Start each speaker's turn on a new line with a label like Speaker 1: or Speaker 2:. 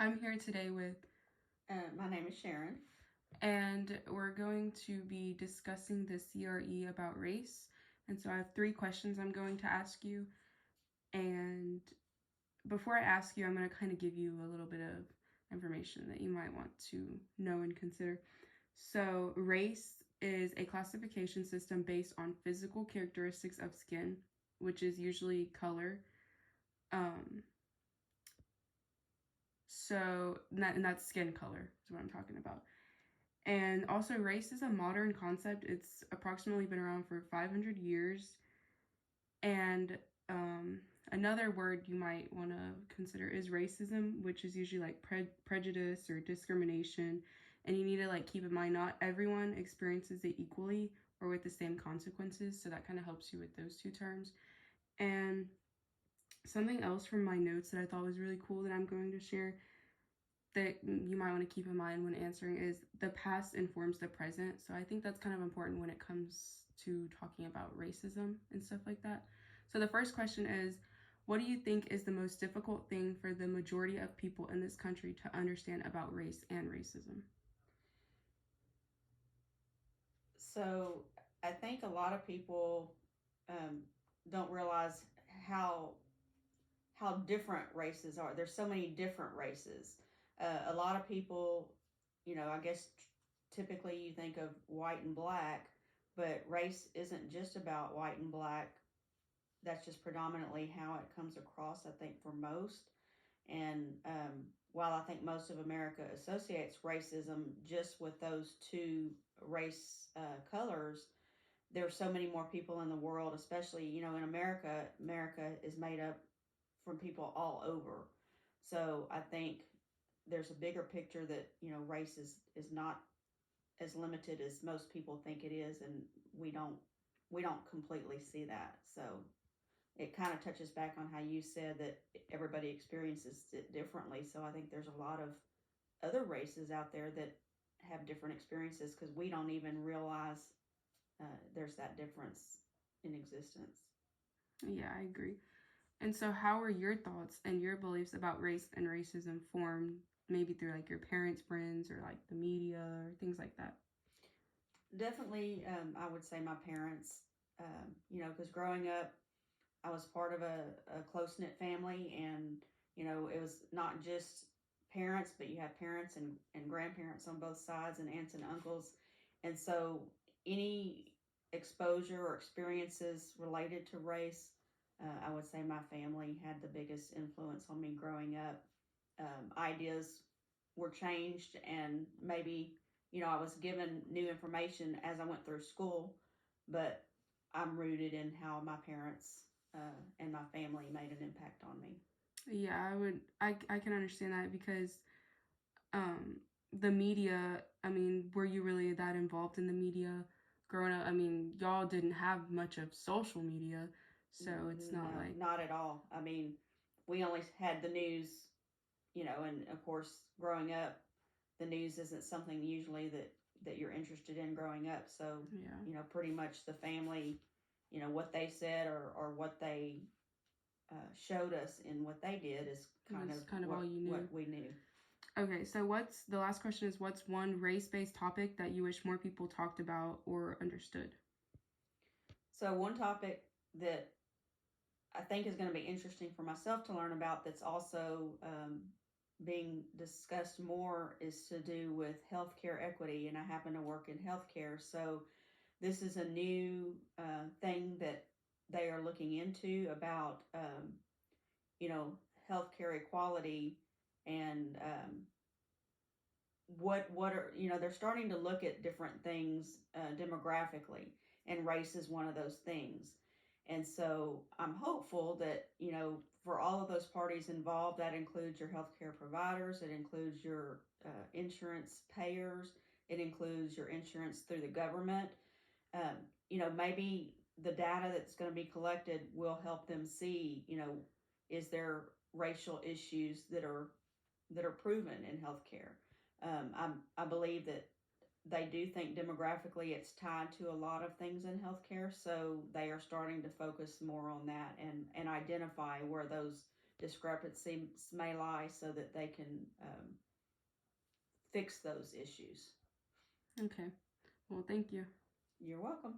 Speaker 1: I'm here today with,
Speaker 2: My name is Sharon.
Speaker 1: and we're going to be discussing the CRE about race. And so I have 3 questions I'm going to ask you. And before I ask you, I'm going to kind of give you a little bit of information that you might want to know and consider. So, race is a classification system based on physical characteristics of skin, which is usually color. Um, and that's skin color, is what I'm talking about. And also, race is a modern concept. It's approximately been around for 500 years. And another word you might want to consider is racism, which is usually like prejudice or discrimination. And you need to like keep in mind not everyone experiences it equally or with the same consequences. So that kind of helps you with those 2 terms. And something else from my notes that I thought was really cool that I'm going to share that you might want to keep in mind when answering is the past informs the present. So I think that's kind of important when it comes to talking about racism and stuff like that. So the first question is, what do you think is the most difficult thing for the majority of people in this country to understand about race and racism?
Speaker 2: So I think a lot of people don't realize how how different races are. There's so many different races. A lot of people, I guess typically you think of white and black, but race isn't just about white and black. That's just predominantly how it comes across, I think, for most. And while I think most of America associates racism just with those two race colors, there are so many more people in the world, especially, in America. America is made up from people all over. So I think there's a bigger picture that, race is not as limited as most people think it is. And we don't completely see that. So it kind of touches back on how you said that everybody experiences it differently. So I think there's a lot of other races out there that have different experiences because we don't even realize there's that difference in existence.
Speaker 1: Yeah, I agree. And so, how are your thoughts and your beliefs about race and racism formed, maybe through like your parents, friends, or like the media or things like that?
Speaker 2: Definitely, I would say my parents, because growing up, I was part of a close knit family, and it was not just parents, but you have parents and grandparents on both sides, and aunts and uncles, and so any exposure or experiences related to race, I would say my family had the biggest influence on me growing up. Ideas were changed, and maybe I was given new information as I went through school, but I'm rooted in how my parents and my family made an impact on me.
Speaker 1: Yeah, I can understand that because um, the media, I mean, were you really that involved in the media growing up? I mean, y'all didn't have much of social media, so it's not
Speaker 2: No,
Speaker 1: like,
Speaker 2: not at all. I mean, we only had the news, and of course, growing up, the news isn't something usually that you're interested in growing up. So,
Speaker 1: yeah,
Speaker 2: pretty much the family, what they said or what they showed us in what they did is
Speaker 1: it
Speaker 2: kind
Speaker 1: was
Speaker 2: of
Speaker 1: kind of all
Speaker 2: what
Speaker 1: you knew.
Speaker 2: what we knew.
Speaker 1: Okay, so what's the last question is what's one race based topic that you wish more people talked about or understood?
Speaker 2: So one topic that I think is going to be interesting for myself to learn about that's also being discussed more is to do with healthcare equity, and I happen to work in healthcare, so this is a new thing that they are looking into about you know healthcare equality and what are they're starting to look at different things demographically, and race is one of those things. And so I'm hopeful that for all of those parties involved, that includes your healthcare providers, it includes your insurance payers, it includes your insurance through the government. um, Maybe the data that's going to be collected will help them see, is there racial issues that are proven in healthcare. I believe that they do think demographically it's tied to a lot of things in healthcare, so they are starting to focus more on that and identify where those discrepancies may lie so that they can fix those issues.
Speaker 1: Okay. Well, thank you.
Speaker 2: You're welcome.